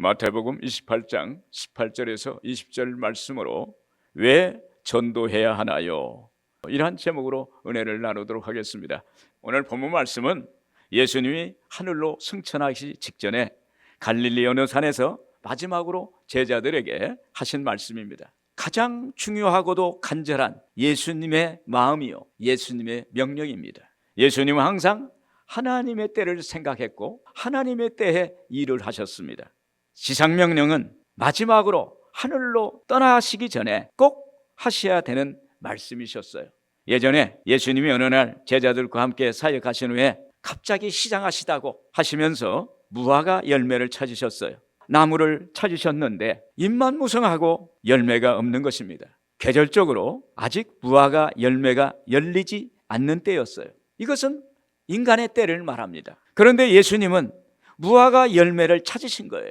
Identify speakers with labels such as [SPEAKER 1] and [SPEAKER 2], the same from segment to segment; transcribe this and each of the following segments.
[SPEAKER 1] 마태복음 28장 18절에서 20절 말씀으로 왜 전도해야 하나요? 이러한 제목으로 은혜를 나누도록 하겠습니다. 오늘 본문 말씀은 예수님이 하늘로 승천하시기 직전에 갈릴리 어느 산에서 마지막으로 제자들에게 하신 말씀입니다. 가장 중요하고도 간절한 예수님의 마음이요, 예수님의 명령입니다. 예수님은 항상 하나님의 때를 생각했고 하나님의 때에 일을 하셨습니다. 지상명령은 마지막으로 하늘로 떠나시기 전에 꼭 하셔야 되는 말씀이셨어요. 예전에 예수님이 어느 날 제자들과 함께 사역하신 후에 갑자기 시장하시다고 하시면서 무화과 열매를 찾으셨어요. 나무를 찾으셨는데 잎만 무성하고 열매가 없는 것입니다. 계절적으로 아직 무화과 열매가 열리지 않는 때였어요. 이것은 인간의 때를 말합니다. 그런데 예수님은 무화과 열매를 찾으신 거예요.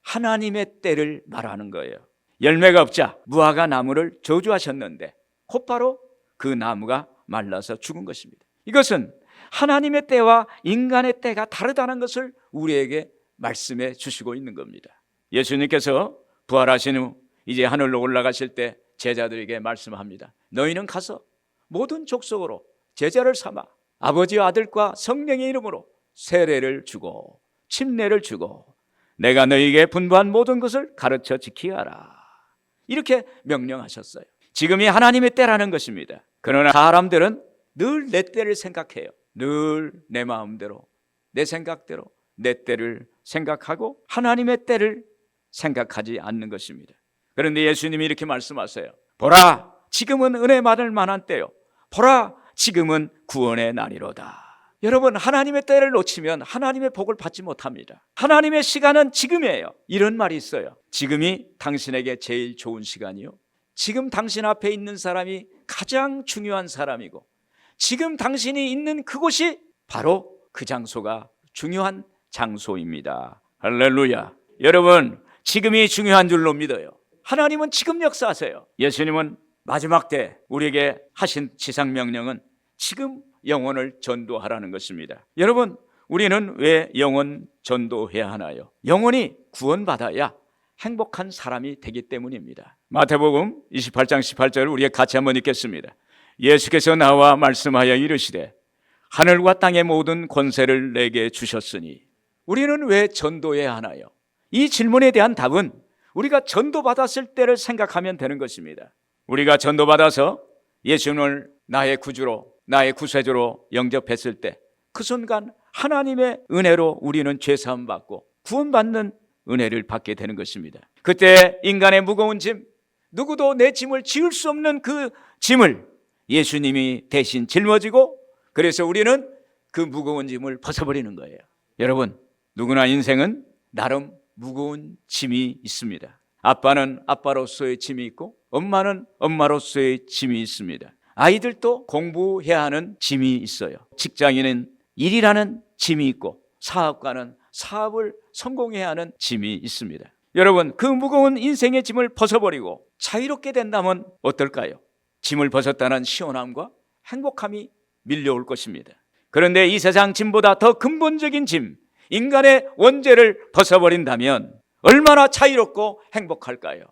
[SPEAKER 1] 하나님의 때를 말하는 거예요. 열매가 없자 무화과 나무를 저주하셨는데 곧바로 그 나무가 말라서 죽은 것입니다. 이것은 하나님의 때와 인간의 때가 다르다는 것을 우리에게 말씀해 주시고 있는 겁니다. 예수님께서 부활하신 후 이제 하늘로 올라가실 때 제자들에게 말씀합니다. 너희는 가서 모든 족속으로 제자를 삼아 아버지와 아들과 성령의 이름으로 세례를 주고 침례를 주고 내가 너희에게 분부한 모든 것을 가르쳐 지키게 하라. 이렇게 명령하셨어요. 지금이 하나님의 때라는 것입니다. 그러나 사람들은 늘 내 때를 생각해요. 늘 내 마음대로, 내 생각대로 내 때를 생각하고 하나님의 때를 생각하지 않는 것입니다. 그런데 예수님이 이렇게 말씀하세요. 보라, 지금은 은혜 받을 만한 때요. 보라, 지금은 구원의 날이로다. 여러분, 하나님의 때를 놓치면 하나님의 복을 받지 못합니다. 하나님의 시간은 지금이에요. 이런 말이 있어요. 지금이 당신에게 제일 좋은 시간이요. 지금 당신 앞에 있는 사람이 가장 중요한 사람이고 지금 당신이 있는 그곳이 바로 그 장소가 중요한 장소입니다. 할렐루야. 여러분, 지금이 중요한 줄로 믿어요. 하나님은 지금 역사하세요. 예수님은 마지막 때 우리에게 하신 지상명령은 지금 영혼을 전도하라는 것입니다. 여러분, 우리는 왜 영혼 전도해야 하나요? 영혼이 구원받아야 행복한 사람이 되기 때문입니다. 마태복음 28장 18절을 우리가 같이 한번 읽겠습니다. 예수께서 나와 말씀하여 이르시되 하늘과 땅의 모든 권세를 내게 주셨으니. 우리는 왜 전도해야 하나요? 이 질문에 대한 답은 우리가 전도받았을 때를 생각하면 되는 것입니다. 우리가 전도받아서 예수님을 나의 구주로, 나의 구세주로 영접했을 때 그 순간 하나님의 은혜로 우리는 죄사함 받고 구원받는 은혜를 받게 되는 것입니다. 그때 인간의 무거운 짐, 누구도 내 짐을 지을 수 없는 그 짐을 예수님이 대신 짊어지고 그래서 우리는 그 무거운 짐을 벗어버리는 거예요. 여러분, 누구나 인생은 나름 무거운 짐이 있습니다. 아빠는 아빠로서의 짐이 있고 엄마는 엄마로서의 짐이 있습니다. 아이들도 공부해야 하는 짐이 있어요. 직장인은 일이라는 짐이 있고 사업가는 사업을 성공해야 하는 짐이 있습니다. 여러분, 그 무거운 인생의 짐을 벗어버리고 자유롭게 된다면 어떨까요? 짐을 벗었다는 시원함과 행복함이 밀려올 것입니다. 그런데 이 세상 짐보다 더 근본적인 짐, 인간의 원죄를 벗어버린다면 얼마나 자유롭고 행복할까요?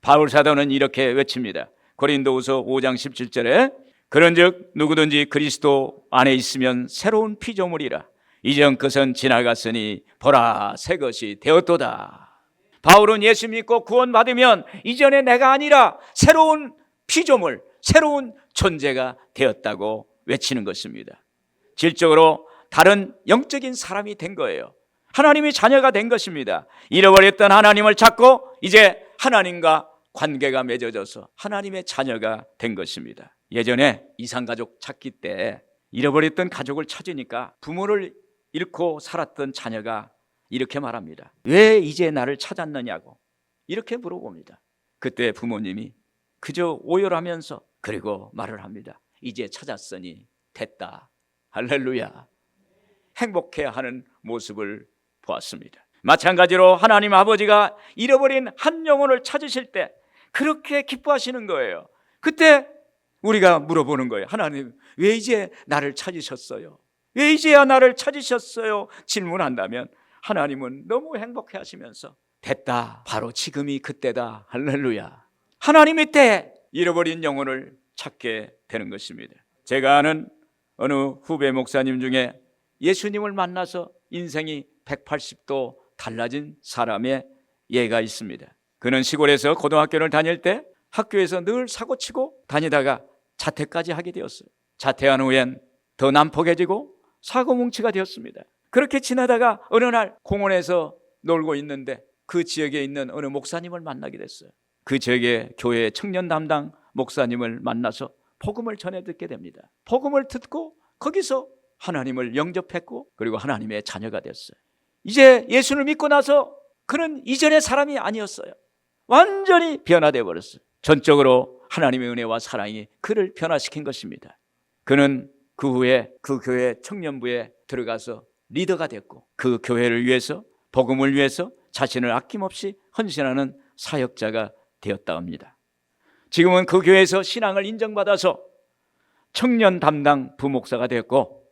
[SPEAKER 1] 바울 사도는 이렇게 외칩니다. 고린도후서 5장 17절에 그런즉 누구든지 그리스도 안에 있으면 새로운 피조물이라 이전 것은 지나갔으니 보라 새 것이 되었도다. 바울은 예수 믿고 구원받으면 이전에 내가 아니라 새로운 피조물, 새로운 존재가 되었다고 외치는 것입니다. 질적으로 다른 영적인 사람이 된 거예요. 하나님의 자녀가 된 것입니다. 잃어버렸던 하나님을 찾고 이제 하나님과 관계가 맺어져서 하나님의 자녀가 된 것입니다. 예전에 이산가족 찾기 때 잃어버렸던 가족을 찾으니까 부모를 잃고 살았던 자녀가 이렇게 말합니다. 왜 이제 나를 찾았느냐고 이렇게 물어봅니다. 그때 부모님이 그저 오열하면서 그리고 말을 합니다. 이제 찾았으니 됐다. 할렐루야. 행복해하는 모습을 보았습니다. 마찬가지로 하나님 아버지가 잃어버린 한 영혼을 찾으실 때 그렇게 기뻐하시는 거예요. 그때 우리가 물어보는 거예요. 하나님, 왜 이제 나를 찾으셨어요? 왜 이제야 나를 찾으셨어요? 질문한다면 하나님은 너무 행복해 하시면서 됐다, 바로 지금이 그때다. 할렐루야. 하나님의 때 잃어버린 영혼을 찾게 되는 것입니다. 제가 아는 어느 후배 목사님 중에 예수님을 만나서 인생이 180도 달라진 사람의 예가 있습니다. 그는 시골에서 고등학교를 다닐 때 학교에서 늘 사고치고 다니다가 자퇴까지 하게 되었어요. 자퇴한 후엔 더 난폭해지고 사고뭉치가 되었습니다. 그렇게 지나다가 어느 날 공원에서 놀고 있는데 그 지역에 있는 어느 목사님을 만나게 됐어요. 그 지역의 교회 청년 담당 목사님을 만나서 복음을 전해 듣게 됩니다. 복음을 듣고 거기서 하나님을 영접했고 그리고 하나님의 자녀가 됐어요. 이제 예수를 믿고 나서 그는 이전의 사람이 아니었어요. 완전히 변화되어 버렸어요. 전적으로 하나님의 은혜와 사랑이 그를 변화시킨 것입니다. 그는 그 후에 그 교회 청년부에 들어가서 리더가 됐고 그 교회를 위해서 복음을 위해서 자신을 아낌없이 헌신하는 사역자가 되었다 합니다. 지금은 그 교회에서 신앙을 인정받아서 청년 담당 부목사가 되었고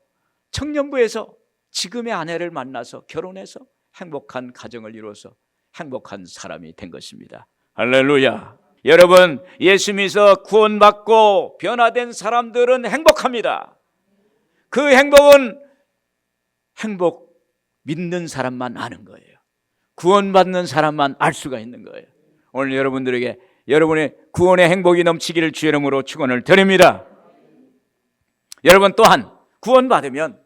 [SPEAKER 1] 청년부에서 지금의 아내를 만나서 결혼해서 행복한 가정을 이루어서 행복한 사람이 된 것입니다. 할렐루야. 여러분, 예수 믿어 구원받고 변화된 사람들은 행복합니다. 그 행복은 행복 믿는 사람만 아는 거예요. 구원받는 사람만 알 수가 있는 거예요. 오늘 여러분들에게 여러분의 구원의 행복이 넘치기를 주의 이름으로 축원을 드립니다. 여러분 또한 구원받으면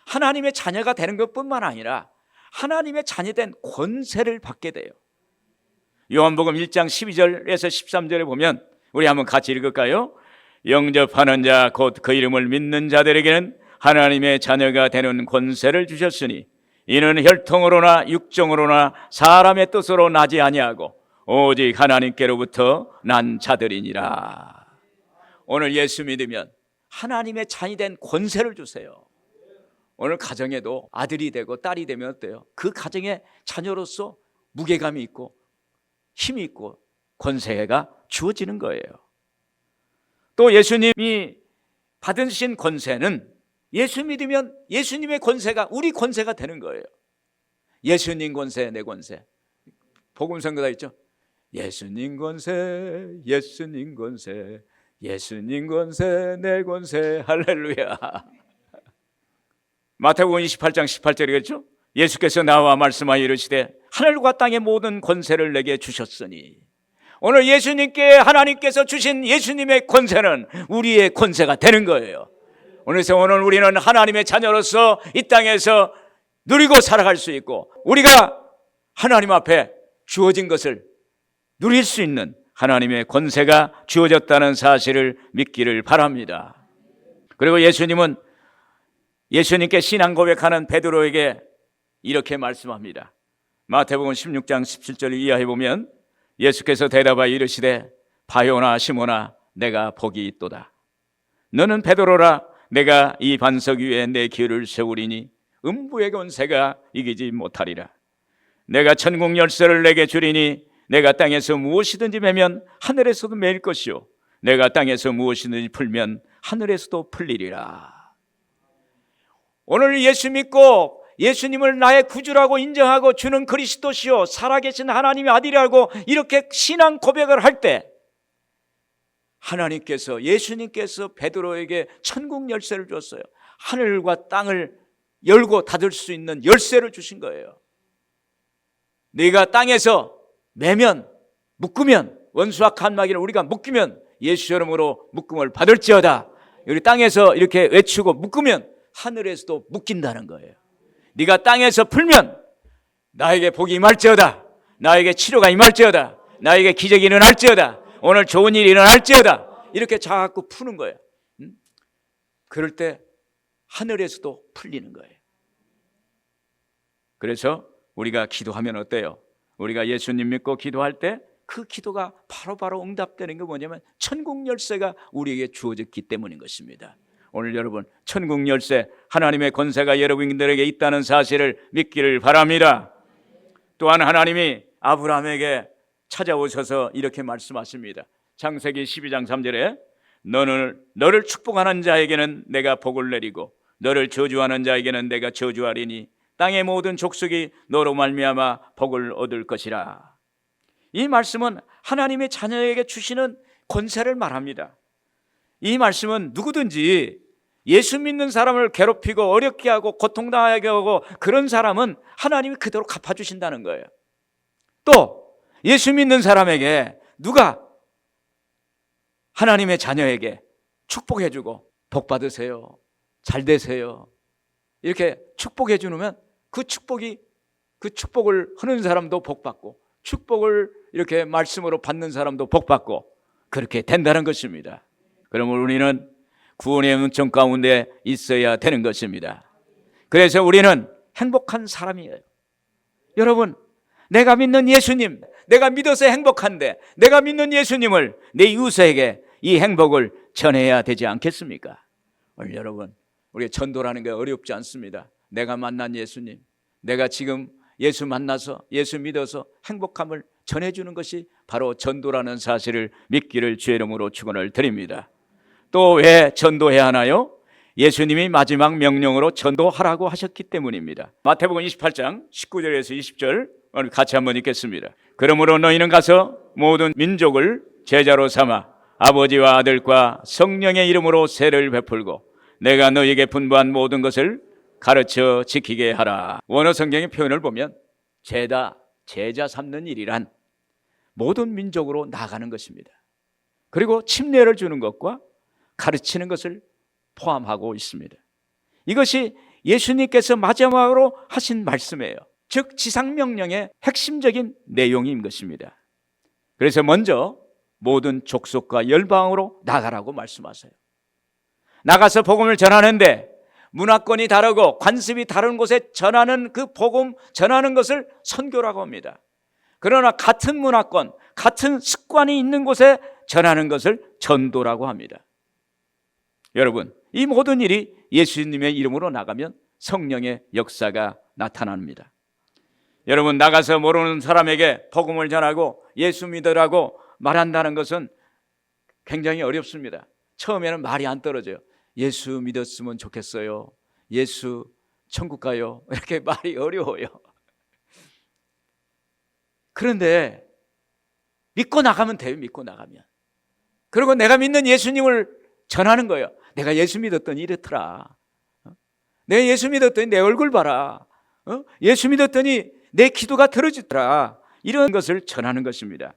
[SPEAKER 1] 하나님의 자녀가 되는 것뿐만 아니라 하나님의 자녀된 권세를 받게 돼요. 요한복음 1장 12절에서 13절에 보면 우리 한번 같이 읽을까요? 영접하는 자 곧 그 이름을 믿는 자들에게는 하나님의 자녀가 되는 권세를 주셨으니 이는 혈통으로나 육정으로나 사람의 뜻으로 나지 아니하고 오직 하나님께로부터 난 자들이니라. 오늘 예수 믿으면 하나님의 자녀이 된 권세를 주세요. 오늘 가정에도 아들이 되고 딸이 되면 어때요? 그 가정의 자녀로서 무게감이 있고 힘이 있고 권세가 주어지는 거예요. 또 예수님이 받으신 권세는 예수 믿으면 예수님의 권세가 우리 권세가 되는 거예요. 예수님 권세, 내 권세. 복음성가다 있죠? 예수님 권세, 예수님 권세, 예수님 권세, 내 권세. 할렐루야. 마태복음 28장 18절이겠죠? 예수께서 나와 말씀하여 이르시되 하늘과 땅의 모든 권세를 내게 주셨으니 오늘 예수님께 하나님께서 주신 예수님의 권세는 우리의 권세가 되는 거예요. 그래서 오늘 우리는 하나님의 자녀로서 이 땅에서 누리고 살아갈 수 있고 우리가 하나님 앞에 주어진 것을 누릴 수 있는 하나님의 권세가 주어졌다는 사실을 믿기를 바랍니다. 그리고 예수님은 예수님께 신앙 고백하는 베드로에게 이렇게 말씀합니다. 마태복음 16장 17절 이하에 보면 예수께서 대답하여 이르시되 바요나 시몬아 내가 복이 있도다. 너는 베드로라 내가 이 반석 위에 내 길을 세우리니 음부의 권세가 이기지 못하리라. 내가 천국 열쇠를 내게 주리니 내가 땅에서 무엇이든지 매면 하늘에서도 매일 것이요 내가 땅에서 무엇이든지 풀면 하늘에서도 풀리리라. 오늘 예수 믿고 예수님을 나의 구주라고 인정하고 주는 그리스도시요 살아계신 하나님의 아들이라고 이렇게 신앙 고백을 할 때 하나님께서 예수님께서 베드로에게 천국 열쇠를 줬어요. 하늘과 땅을 열고 닫을 수 있는 열쇠를 주신 거예요. 네가 땅에서 매면 묶으면 원수와 칸막이를 우리가 묶으면 예수 이름으로 묶음을 받을지어다. 우리 땅에서 이렇게 외치고 묶으면 하늘에서도 묶인다는 거예요. 네가 땅에서 풀면 나에게 복이 임할지어다. 나에게 치료가 임할지어다. 나에게 기적이 일어날지어다. 오늘 좋은 일이 일어날지어다. 이렇게 자꾸 푸는 거예요. 그럴 때 하늘에서도 풀리는 거예요. 그래서 우리가 기도하면 어때요? 우리가 예수님 믿고 기도할 때 그 기도가 바로바로 응답되는 게 뭐냐면 천국 열쇠가 우리에게 주어졌기 때문인 것입니다. 오늘 여러분 천국 열쇠 하나님의 권세가 여러분들에게 있다는 사실을 믿기를 바랍니다. 또한 하나님이 아브라함에게 찾아오셔서 이렇게 말씀하십니다. 창세기 12장 3절에 너를 축복하는 자에게는 내가 복을 내리고 너를 저주하는 자에게는 내가 저주하리니 땅의 모든 족속이 너로 말미암아 복을 얻을 것이라. 이 말씀은 하나님의 자녀에게 주시는 권세를 말합니다. 이 말씀은 누구든지 예수 믿는 사람을 괴롭히고 어렵게 하고 고통당하게 하고 그런 사람은 하나님이 그대로 갚아주신다는 거예요. 또 예수 믿는 사람에게 누가 하나님의 자녀에게 축복해주고 복 받으세요, 잘 되세요 이렇게 축복해 주면 그 축복을 하는 사람도 복 받고 축복을 이렇게 말씀으로 받는 사람도 복 받고 그렇게 된다는 것입니다. 그러면 우리는 구원의 은총 가운데 있어야 되는 것입니다. 그래서 우리는 행복한 사람이에요. 여러분, 내가 믿는 예수님, 내가 믿어서 행복한데 내가 믿는 예수님을 내 이웃에게 이 행복을 전해야 되지 않겠습니까? 오늘 여러분, 우리가 전도라는 게 어렵지 않습니다. 내가 만난 예수님, 내가 지금 예수 만나서 예수 믿어서 행복함을 전해주는 것이 바로 전도라는 사실을 믿기를 주의 이름으로 축원을 드립니다. 또 왜 전도해야 하나요? 예수님이 마지막 명령으로 전도하라고 하셨기 때문입니다. 마태복음 28장 19절에서 20절 오늘 같이 한번 읽겠습니다. 그러므로 너희는 가서 모든 민족을 제자로 삼아 아버지와 아들과 성령의 이름으로 세를 베풀고 내가 너희에게 분부한 모든 것을 가르쳐 지키게 하라. 원어 성경의 표현을 보면 제자 삼는 일이란 모든 민족으로 나가는 것입니다. 그리고 침례를 주는 것과 가르치는 것을 포함하고 있습니다. 이것이 예수님께서 마지막으로 하신 말씀이에요. 즉 지상명령의 핵심적인 내용인 것입니다. 그래서 먼저 모든 족속과 열방으로 나가라고 말씀하세요. 나가서 복음을 전하는데 문화권이 다르고 관습이 다른 곳에 전하는 그 복음 전하는 것을 선교라고 합니다. 그러나 같은 문화권, 같은 습관이 있는 곳에 전하는 것을 전도라고 합니다. 여러분, 이 모든 일이 예수님의 이름으로 나가면 성령의 역사가 나타납니다. 여러분, 나가서 모르는 사람에게 복음을 전하고 예수 믿으라고 말한다는 것은 굉장히 어렵습니다. 처음에는 말이 안 떨어져요. 예수 믿었으면 좋겠어요. 예수 천국 가요. 이렇게 말이 어려워요. 그런데 믿고 나가면 돼요. 믿고 나가면. 그리고 내가 믿는 예수님을 전하는 거예요. 내가 예수 믿었더니 이렇더라. 내가 예수 믿었더니 내 얼굴 봐라. 예수 믿었더니 내 기도가 들어지더라. 이런 것을 전하는 것입니다.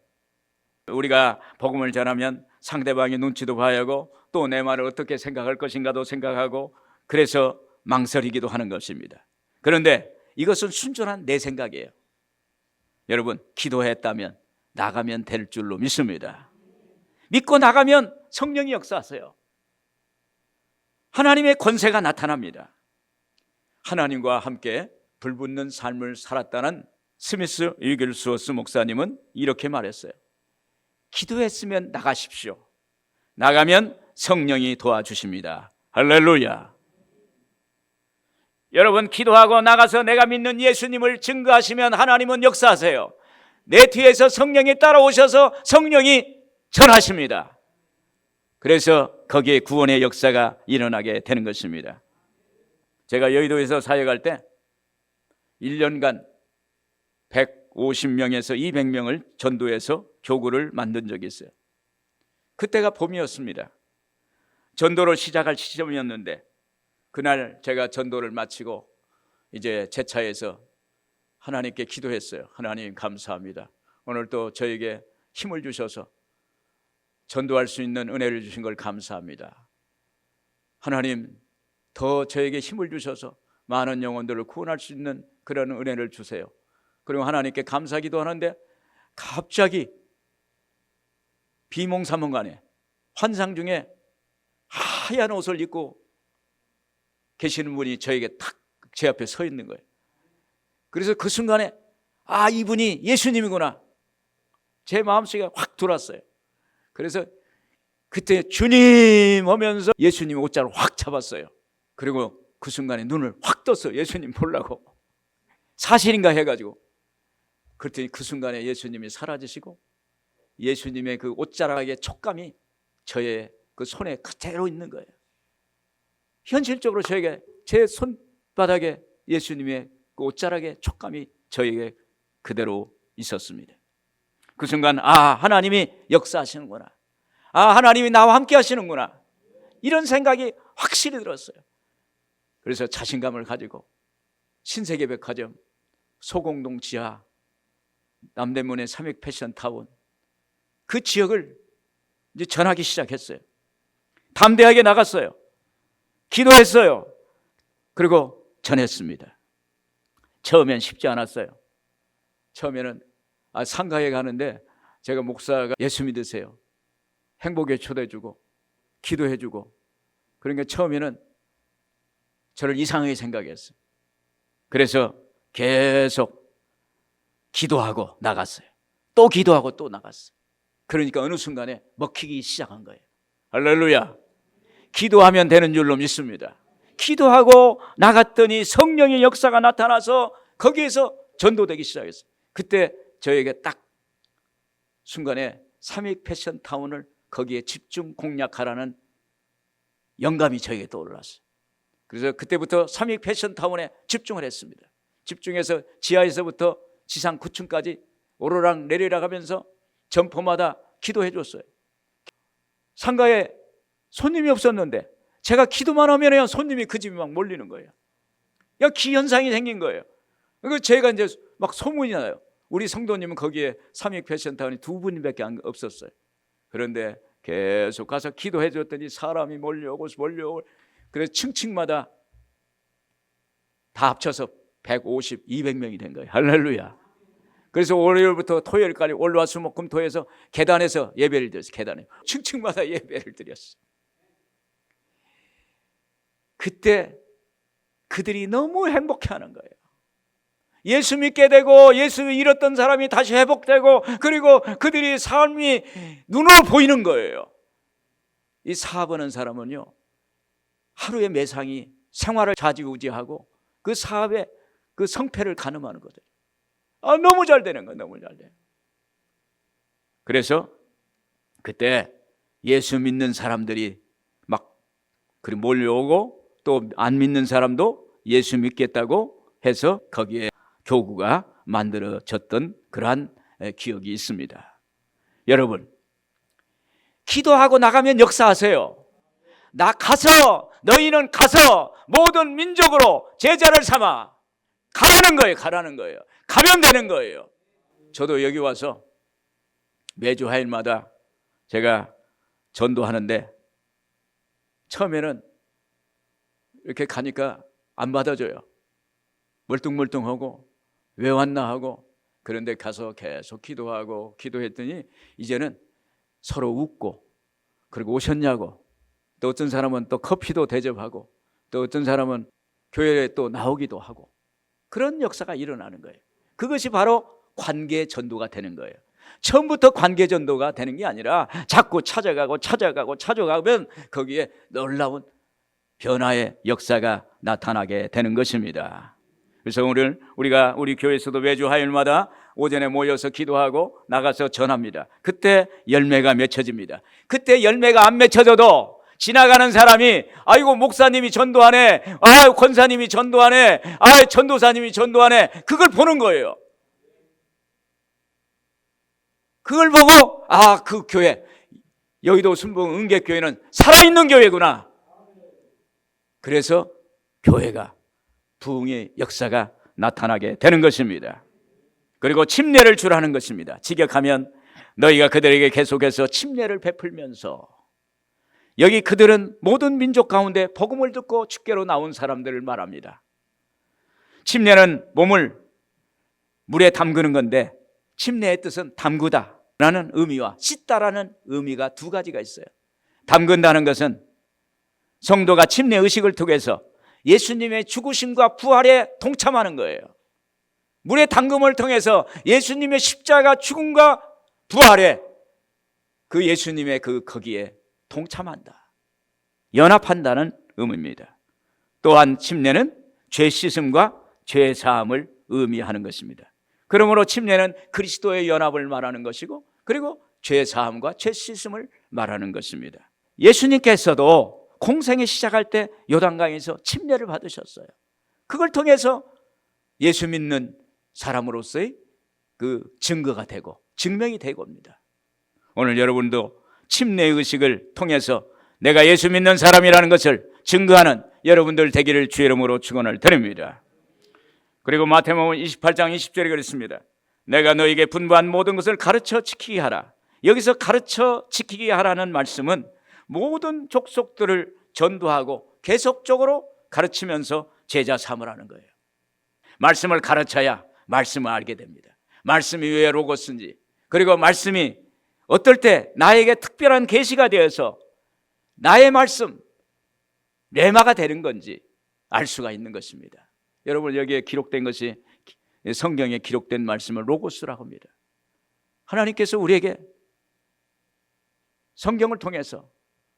[SPEAKER 1] 우리가 복음을 전하면 상대방의 눈치도 봐야 하고 또 내 말을 어떻게 생각할 것인가도 생각하고 그래서 망설이기도 하는 것입니다. 그런데 이것은 순전한 내 생각이에요. 여러분, 기도했다면 나가면 될 줄로 믿습니다. 믿고 나가면 성령이 역사하세요. 하나님의 권세가 나타납니다. 하나님과 함께 불붙는 삶을 살았다는 스미스 위글스워스 목사님은 이렇게 말했어요. 기도했으면 나가십시오. 나가면 성령이 도와주십니다. 할렐루야. 여러분, 기도하고 나가서 내가 믿는 예수님을 증거하시면 하나님은 역사하세요. 내 뒤에서 성령이 따라오셔서 성령이 전하십니다. 그래서 거기에 구원의 역사가 일어나게 되는 것입니다. 제가 여의도에서 사역할 때 1년간 150명에서 200명을 전도해서 교구를 만든 적이 있어요. 그때가 봄이었습니다. 전도를 시작할 시점이었는데 그날 제가 전도를 마치고 이제 제 차에서 하나님께 기도했어요. 하나님 감사합니다. 오늘 또 저에게 힘을 주셔서 전도할 수 있는 은혜를 주신 걸 감사합니다. 하나님 더 저에게 힘을 주셔서 많은 영혼들을 구원할 수 있는 그런 은혜를 주세요. 그리고 하나님께 감사 기도하는데 갑자기 비몽사몽간에 환상 중에 하얀 옷을 입고 계시는 분이 저에게 탁 제 앞에 서 있는 거예요. 그래서 그 순간에 아, 이분이 예수님이구나. 제 마음속에 확 들어왔어요. 그래서 그때 주님 하면서 예수님 옷자를 확 잡았어요. 그리고 그 순간에 눈을 확 떴어요. 예수님 보려고. 사실인가 해가지고. 그랬더니 그 순간에 예수님이 사라지시고 예수님의 그 옷자락의 촉감이 저의 그 손에 그대로 있는 거예요. 현실적으로 저에게 제 손바닥에 예수님의 그 옷자락의 촉감이 저에게 그대로 있었습니다. 그 순간 하나님이 역사하시는구나, 하나님이 나와 함께 하시는구나, 이런 생각이 확실히 들었어요. 그래서 자신감을 가지고 신세계백화점, 소공동 지하, 남대문의 삼익패션타운, 그 지역을 이제 전하기 시작했어요. 담대하게 나갔어요. 기도했어요. 그리고 전했습니다. 처음엔 쉽지 않았어요. 처음에는 상가에 가는데 제가 목사가 예수 믿으세요, 행복에 초대해주고 기도해주고, 그러니까 처음에는 저를 이상하게 생각했어요. 그래서 계속 기도하고 나갔어요. 또 기도하고 또 나갔어요. 그러니까 어느 순간에 먹히기 시작한 거예요. 할렐루야. 기도하면 되는 줄로 믿습니다. 기도하고 나갔더니 성령의 역사가 나타나서 거기에서 전도되기 시작했어요. 그때 저에게 딱 순간에 삼익패션타운을 거기에 집중 공략하라는 영감이 저에게 떠올랐어요. 그래서 그때부터 삼익패션타운에 집중을 했습니다. 집중해서 지하에서부터 지상 9층까지 오르락 내리락 하면서 점포마다 기도해 줬어요. 상가에 손님이 없었는데 제가 기도만 하면 손님이 그 집에 막 몰리는 거예요. 그냥 기현상이 생긴 거예요. 그래서 제가 이제 막 소문이 나요. 우리 성도님은 거기에 삼익패션타운이 2분밖에 없었어요. 그런데 계속 가서 기도해 줬더니 사람이 몰려오고 그래서 층층마다 다 합쳐서 150, 200명이 된 거예요. 할렐루야. 그래서 월요일부터 토요일까지 월화수목금토에서 계단에서 예배를 드렸어요. 계단에 층층마다 예배를 드렸어요. 그때 그들이 너무 행복해하는 거예요. 예수 믿게 되고 예수 잃었던 사람이 다시 회복되고, 그리고 그들이 삶이 눈으로 보이는 거예요. 이 사업하는 사람은요, 하루의 매상이 생활을 좌지우지하고 그 사업의 그 성패를 가늠하는 거죠. 너무 잘 되는 거예요. 너무 잘 돼요. 그래서 그때 예수 믿는 사람들이 막 그리 몰려오고, 또 안 믿는 사람도 예수 믿겠다고 해서 거기에 교구가 만들어졌던 그러한 기억이 있습니다. 여러분, 기도하고 나가면 역사하세요. 너희는 가서 모든 민족으로 제자를 삼아. 가라는 거예요. 가면 되는 거예요. 저도 여기 와서 매주 화요일마다 제가 전도하는데, 처음에는 이렇게 가니까 안 받아줘요. 멀뚱멀뚱하고 왜 왔나 하고. 그런데 가서 계속 기도했더니 이제는 서로 웃고, 그리고 오셨냐고, 또 어떤 사람은 또 커피도 대접하고, 또 어떤 사람은 교회에 또 나오기도 하고, 그런 역사가 일어나는 거예요. 그것이 바로 관계 전도가 되는 거예요. 처음부터 관계 전도가 되는 게 아니라 자꾸 찾아가면 거기에 놀라운 변화의 역사가 나타나게 되는 것입니다. 그래서 오늘 우리 교회에서도 매주 화요일마다 오전에 모여서 기도하고 나가서 전합니다. 그때 열매가 맺혀집니다. 그때 열매가 안 맺혀져도 지나가는 사람이 아이고 목사님이 전도하네, 권사님이 전도하네, 전도사님이 전도하네, 그걸 보는 거예요. 그걸 보고 그 교회, 여의도 순봉 은객교회는 살아있는 교회구나. 그래서 교회가 부흥의 역사가 나타나게 되는 것입니다. 그리고 침례를 주라는 것입니다. 직역하면 너희가 그들에게 계속해서 침례를 베풀면서, 여기 그들은 모든 민족 가운데 복음을 듣고 주께로 나온 사람들을 말합니다. 침례는 몸을 물에 담그는 건데, 침례의 뜻은 담그다라는 의미와 씻다라는 의미가 두 가지가 있어요. 담근다는 것은 성도가 침례 의식을 통해서 예수님의 죽으심과 부활에 동참하는 거예요. 물의 담금을 통해서 예수님의 십자가 죽음과 부활에 그 예수님의 거기에 동참한다, 연합한다는 의미입니다. 또한 침례는 죄 씻음과 죄 사함을 의미하는 것입니다. 그러므로 침례는 그리스도의 연합을 말하는 것이고, 그리고 죄 사함과 죄 씻음을 말하는 것입니다. 예수님께서도 공생에 시작할 때 요단강에서 침례를 받으셨어요. 그걸 통해서 예수 믿는 사람으로서의 그 증거가 되고 증명이 되고 옵니다. 오늘 여러분도 침례의식을 통해서 내가 예수 믿는 사람이라는 것을 증거하는 여러분들 되기를 주의 이름으로 축원을 드립니다. 그리고 마태복음 28장 20절에 그랬습니다. 내가 너에게 분부한 모든 것을 가르쳐 지키게 하라. 여기서 가르쳐 지키게 하라는 말씀은 모든 족속들을 전도하고 계속적으로 가르치면서 제자 삼으라는 거예요. 말씀을 가르쳐야 말씀을 알게 됩니다. 말씀이 왜 로고스인지, 그리고 말씀이 어떨 때 나에게 특별한 계시가 되어서 나의 말씀, 레마가 되는 건지 알 수가 있는 것입니다. 여러분, 여기에 기록된 것이 성경에 기록된 말씀을 로고스라고 합니다. 하나님께서 우리에게 성경을 통해서,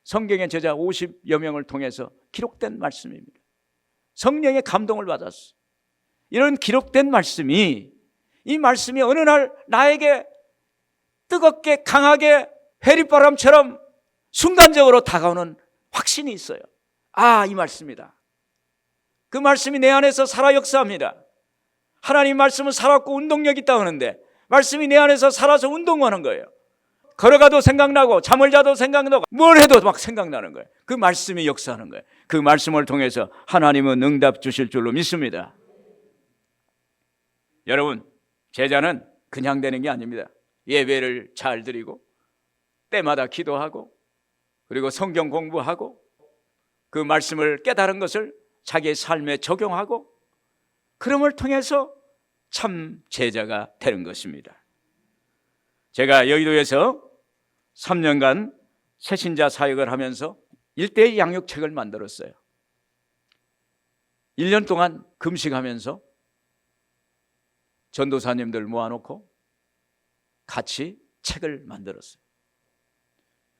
[SPEAKER 1] 성경의 제자 50여 명을 통해서 기록된 말씀입니다. 성령의 감동을 받았어. 이런 기록된 말씀이, 이 말씀이 어느 날 나에게 뜨겁게 강하게 회리바람처럼 순간적으로 다가오는 확신이 있어요. 아, 이 말씀이다. 그 말씀이 내 안에서 살아 역사합니다. 하나님 말씀은 살았고 운동력이 있다고 하는데 말씀이 내 안에서 살아서 운동하는 거예요. 걸어가도 생각나고 잠을 자도 생각나고 뭘 해도 막 생각나는 거예요. 그 말씀이 역사하는 거예요. 그 말씀을 통해서 하나님은 응답 주실 줄로 믿습니다. 여러분, 제자는 그냥 되는 게 아닙니다. 예배를 잘 드리고 때마다 기도하고 그리고 성경 공부하고 그 말씀을 깨달은 것을 자기의 삶에 적용하고 그럼을 통해서 참 제자가 되는 것입니다. 제가 여의도에서 3년간 새신자 사역을 하면서 일대의 양육책을 만들었어요. 1년 동안 금식하면서 전도사님들 모아놓고 같이 책을 만들었어요.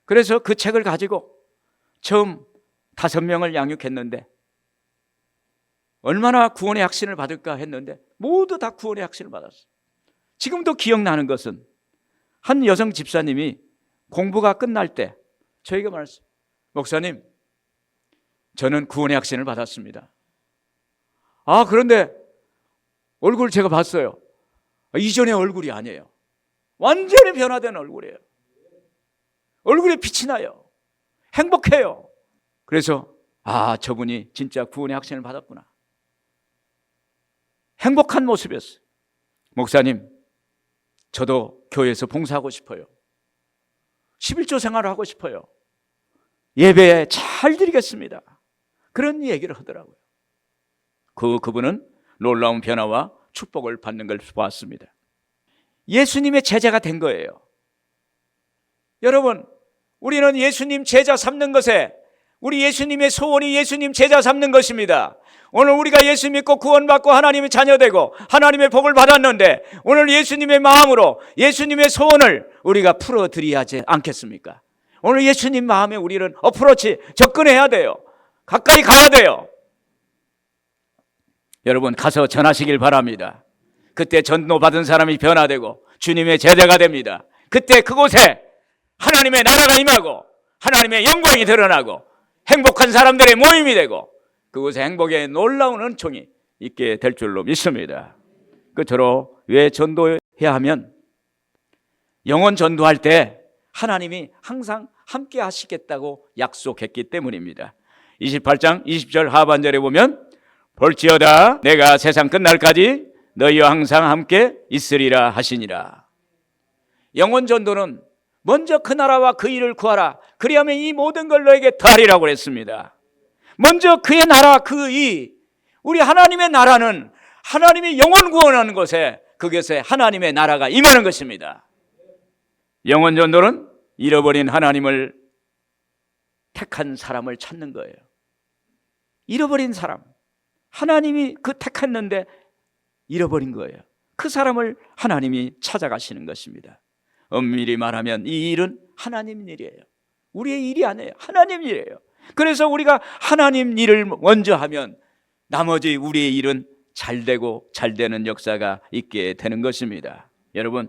[SPEAKER 1] 그래서 그 책을 가지고 처음 5명을 양육했는데 얼마나 구원의 확신을 받을까 했는데 모두 다 구원의 확신을 받았어요. 지금도 기억나는 것은 한 여성 집사님이 공부가 끝날 때 저에게 말했어요. 목사님, 저는 구원의 확신을 받았습니다. 아, 그런데 얼굴 제가 봤어요. 이전의 얼굴이 아니에요. 완전히 변화된 얼굴이에요. 얼굴에 빛이 나요. 행복해요. 그래서 아, 저분이 진짜 구원의 확신을 받았구나. 행복한 모습이었어요. 목사님, 저도 교회에서 봉사하고 싶어요. 11조 생활을 하고 싶어요. 예배에 잘 드리겠습니다. 그런 얘기를 하더라고요. 그분은 놀라운 변화와 축복을 받는 걸 보았습니다. 예수님의 제자가 된 거예요. 여러분, 우리는 예수님 제자 삼는 것에 우리 예수님의 소원이 예수님 제자 삼는 것입니다. 오늘 우리가 예수 믿고 구원받고 하나님의 자녀되고 하나님의 복을 받았는데 오늘 예수님의 마음으로 예수님의 소원을 우리가 풀어드려야 하지 않겠습니까? 오늘 예수님 마음에 우리는 어프로치 접근해야 돼요. 가까이 가야 돼요. 여러분, 가서 전하시길 바랍니다. 그때 전도받은 사람이 변화되고 주님의 제자가 됩니다. 그때 그곳에 하나님의 나라가 임하고 하나님의 영광이 드러나고 행복한 사람들의 모임이 되고 그곳에 행복의 놀라운 은총이 있게 될 줄로 믿습니다. 끝으로 왜 전도해야 하면 영혼 전도할 때 하나님이 항상 함께 하시겠다고 약속했기 때문입니다. 28장 20절 하반절에 보면 볼지어다 내가 세상 끝날까지 너희와 항상 함께 있으리라 하시니라. 영혼 전도는 먼저 그 나라와 그 일을 구하라. 그리하면 이 모든 걸 너에게 더하리라고 그랬습니다. 먼저 그의 나라, 그 이, 우리 하나님의 나라는 하나님이 영혼 구원하는 곳에 그것에 하나님의 나라가 임하는 것입니다. 영혼 전도는 잃어버린 하나님을 택한 사람을 찾는 거예요. 잃어버린 사람, 하나님이 그 택했는데 잃어버린 거예요. 그 사람을 하나님이 찾아가시는 것입니다. 엄밀히 말하면 이 일은 하나님 일이에요. 우리의 일이 아니에요. 하나님 일이에요. 그래서 우리가 하나님 일을 먼저 하면 나머지 우리의 일은 잘 되고 잘 되는 역사가 있게 되는 것입니다. 여러분,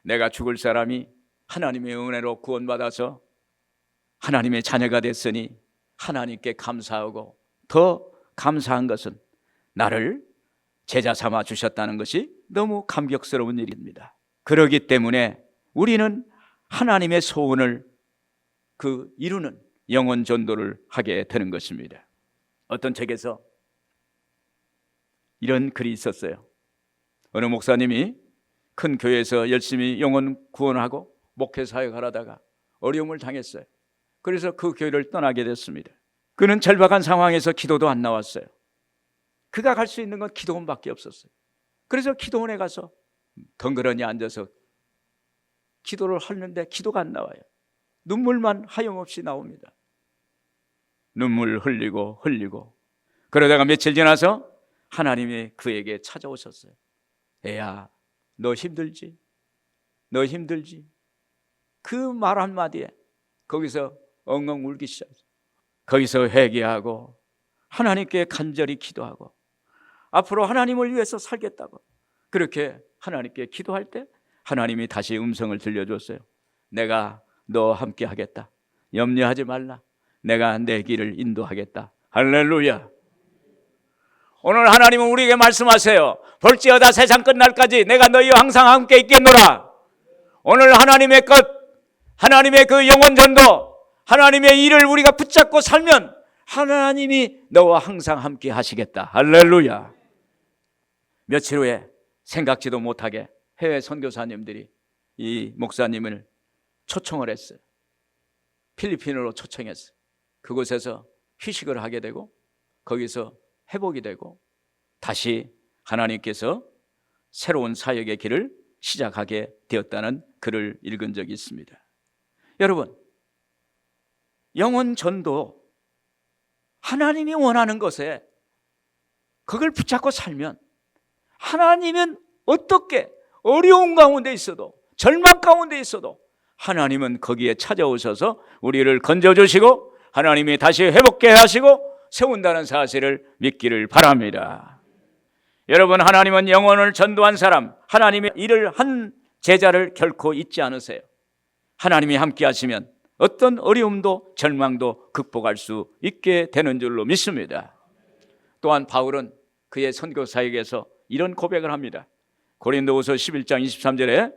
[SPEAKER 1] 내가 죽을 사람이 하나님의 은혜로 구원받아서 하나님의 자녀가 됐으니 하나님께 감사하고 더 감사한 것은 나를 제자 삼아 주셨다는 것이 너무 감격스러운 일입니다. 그러기 때문에 우리는 하나님의 소원을 이루는 영혼 전도를 하게 되는 것입니다. 어떤 책에서 이런 글이 있었어요. 어느 목사님이 큰 교회에서 열심히 영혼 구원하고 목회 사역을 하다가 어려움을 당했어요. 그래서 그 교회를 떠나게 됐습니다. 그는 절박한 상황에서 기도도 안 나왔어요. 그가 갈 수 있는 건 기도원밖에 없었어요. 그래서 기도원에 가서 덩그러니 앉아서 기도를 하는데 기도가 안 나와요. 눈물만 하염없이 나옵니다. 눈물 흘리고 그러다가 며칠 지나서 하나님이 그에게 찾아오셨어요. 애야, 너 힘들지? 너 힘들지? 그 말 한마디에 거기서 엉엉 울기 시작했어요. 거기서 회개하고 하나님께 간절히 기도하고 앞으로 하나님을 위해서 살겠다고 그렇게 하나님께 기도할 때 하나님이 다시 음성을 들려줬어요. 내가 너 함께 하겠다. 염려하지 말라. 내가 내 길을 인도하겠다. 할렐루야. 오늘 하나님은 우리에게 말씀하세요. 볼지어다 세상 끝날까지 내가 너희와 항상 함께 있겠노라. 오늘 하나님의 것, 하나님의 그 영혼 전도, 하나님의 일을 우리가 붙잡고 살면 하나님이 너와 항상 함께 하시겠다. 할렐루야. 며칠 후에 생각지도 못하게 해외 선교사님들이 이 목사님을 초청을 했어요. 필리핀으로 초청했어요. 그곳에서 휴식을 하게 되고 거기서 회복이 되고 다시 하나님께서 새로운 사역의 길을 시작하게 되었다는 글을 읽은 적이 있습니다. 여러분, 영혼 전도 하나님이 원하는 것에 그걸 붙잡고 살면 하나님은 어떻게 어려운 가운데 있어도 절망 가운데 있어도 하나님은 거기에 찾아오셔서 우리를 건져주시고 하나님이 다시 회복케 하시고 세운다는 사실을 믿기를 바랍니다. 여러분, 하나님은 영혼을 전도한 사람, 하나님의 일을 한 제자를 결코 잊지 않으세요. 하나님이 함께 하시면 어떤 어려움도 절망도 극복할 수 있게 되는 줄로 믿습니다. 또한 바울은 그의 선교 사역에서 이런 고백을 합니다. 고린도후서 11장 23절에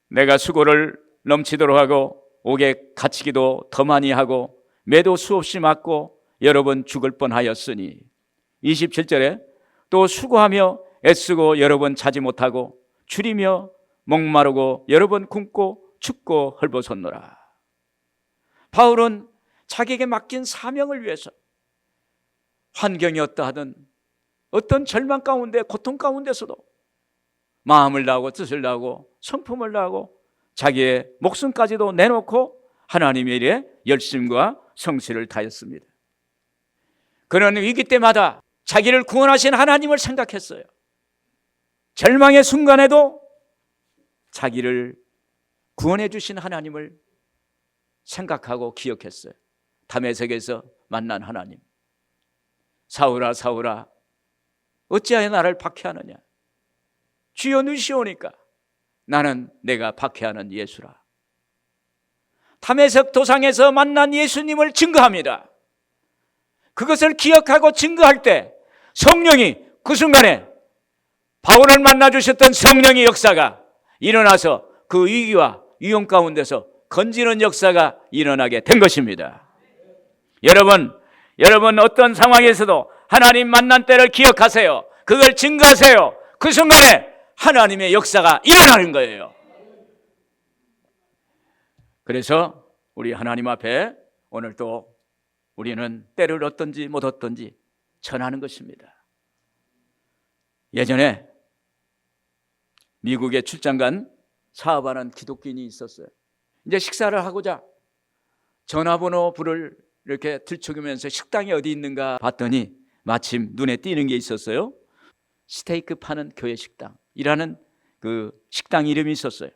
[SPEAKER 1] 내가 수고를 넘치도록 하고 옥에 갇히기도 더 많이 하고 매도 수없이 맞고 여러 번 죽을 뻔하였으니 27절에 또 수고하며 애쓰고 여러 번 자지 못하고 줄이며 목마르고 여러 번 굶고 춥고 헐벗었노라. 바울은 자기에게 맡긴 사명을 위해서 환경이 어떠하든 어떤 절망 가운데 고통 가운데서도 마음을 다하고 뜻을 다하고 성품을 다하고 자기의 목숨까지도 내놓고 하나님의 일에 열심과 성실을 다했습니다. 그는 위기 때마다 자기를 구원하신 하나님을 생각했어요. 절망의 순간에도 자기를 구원해 주신 하나님을 생각하고 기억했어요. 다메섹에서 만난 하나님. 사울아 사울아 어찌하여 나를 박해하느냐. 주여 누시오니까 나는 내가 박해하는 예수라. 다메섹 도상에서 만난 예수님을 증거합니다. 그것을 기억하고 증거할 때 성령이 그 순간에 바울을 만나주셨던 성령의 역사가 일어나서 그 위기와 위험 가운데서 건지는 역사가 일어나게 된 것입니다. 여러분 어떤 상황에서도 하나님 만난 때를 기억하세요. 그걸 증거하세요. 그 순간에 하나님의 역사가 일어나는 거예요. 그래서 우리 하나님 앞에 오늘 또 우리는 때를 얻든지 못 얻든지 전하는 것입니다. 예전에 미국에 출장 간 사업하는 기독교인이 있었어요. 이제 식사를 하고자 전화번호 불을 이렇게 들춰보면서 식당이 어디 있는가 봤더니 마침 눈에 띄는 게 있었어요. 스테이크 파는 교회 식당이라는 그 식당 이름이 있었어요.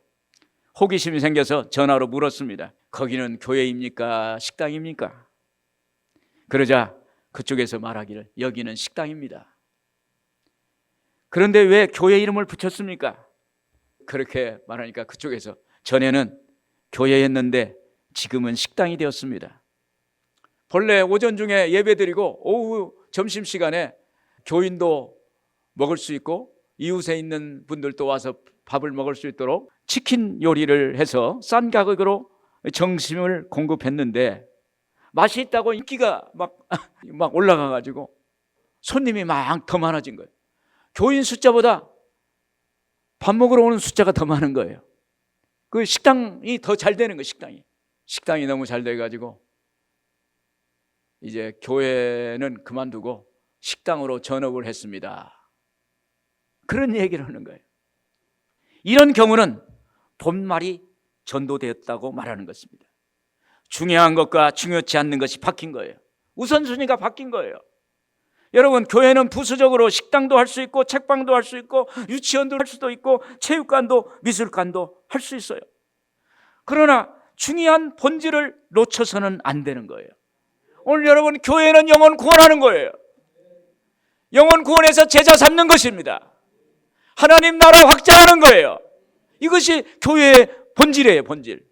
[SPEAKER 1] 호기심이 생겨서 전화로 물었습니다. 거기는 교회입니까? 식당입니까? 그러자 그쪽에서 말하기를 여기는 식당입니다. 그런데 왜 교회 이름을 붙였습니까? 그렇게 말하니까 그쪽에서 전에는 교회였는데 지금은 식당이 되었습니다. 본래 오전 중에 예배드리고 오후 점심시간에 교인도 먹을 수 있고 이웃에 있는 분들도 와서 밥을 먹을 수 있도록 치킨 요리를 해서 싼 가격으로 점심을 공급했는데 맛이 있다고 인기가 막 올라가가지고 손님이 막 더 많아진 거예요. 교인 숫자보다 밥 먹으러 오는 숫자가 더 많은 거예요. 그 식당이 더 잘 되는 거예요. 식당이 너무 잘 돼가지고 이제 교회는 그만두고 식당으로 전업을 했습니다. 그런 얘기를 하는 거예요. 이런 경우는 본말이 전도되었다고 말하는 것입니다. 중요한 것과 중요치 않는 것이 바뀐 거예요. 우선순위가 바뀐 거예요. 여러분, 교회는 부수적으로 식당도 할 수 있고 책방도 할 수 있고 유치원도 할 수도 있고 체육관도 미술관도 할 수 있어요. 그러나 중요한 본질을 놓쳐서는 안 되는 거예요. 오늘 여러분, 교회는 영혼 구원하는 거예요. 영혼 구원해서 제자 삼는 것입니다. 하나님 나라 확장하는 거예요. 이것이 교회의 본질이에요. 본질.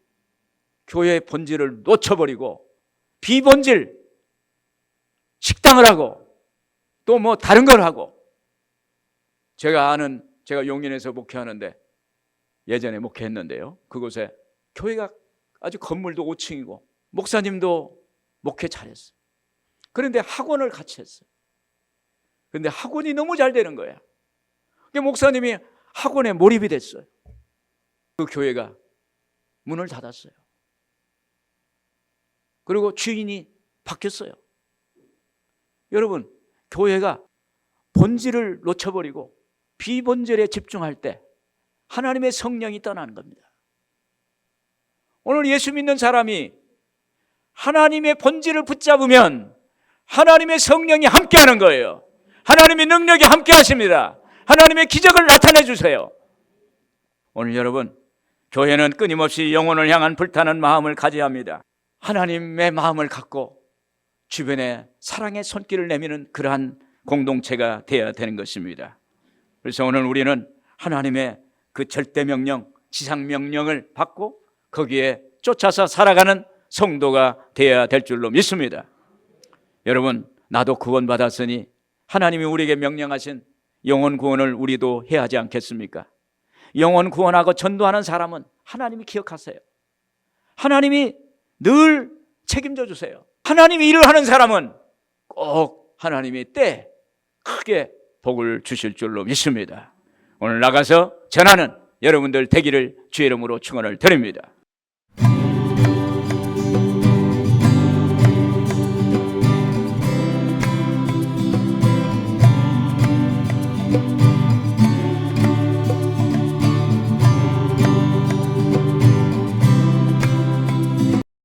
[SPEAKER 1] 교회의 본질을 놓쳐버리고 비본질 식당을 하고 또 뭐 다른 걸 하고, 제가 용인에서 목회하는데 예전에 목회했는데요, 그곳에 교회가 아주 건물도 5층이고 목사님도 목회 잘했어요. 그런데 학원을 같이 했어요. 그런데 학원이 너무 잘 되는 거야. 목사님이 학원에 몰입이 됐어요. 그 교회가 문을 닫았어요. 그리고 주인이 바뀌었어요. 여러분, 교회가 본질을 놓쳐버리고 비본질에 집중할 때 하나님의 성령이 떠나는 겁니다. 오늘 예수 믿는 사람이 하나님의 본질을 붙잡으면 하나님의 성령이 함께하는 거예요. 하나님의 능력이 함께하십니다. 하나님의 기적을 나타내 주세요. 오늘 여러분, 교회는 끊임없이 영혼을 향한 불타는 마음을 가져야 합니다. 하나님의 마음을 갖고 주변에 사랑의 손길을 내미는 그러한 공동체가 되어야 되는 것입니다. 그래서 오늘 우리는 하나님의 그 절대명령, 지상명령을 받고 거기에 쫓아서 살아가는 성도가 되어야 될 줄로 믿습니다. 여러분, 나도 구원받았으니 하나님이 우리에게 명령하신 영혼 구원을 우리도 해야 하지 않겠습니까? 영혼 구원하고 전도하는 사람은 하나님이 기억하세요. 하나님이 늘 책임져 주세요. 하나님이 일을 하는 사람은 꼭 하나님이 때 크게 복을 주실 줄로 믿습니다. 오늘 나가서 전하는 여러분들 되기를 주의 이름으로 축원을 드립니다.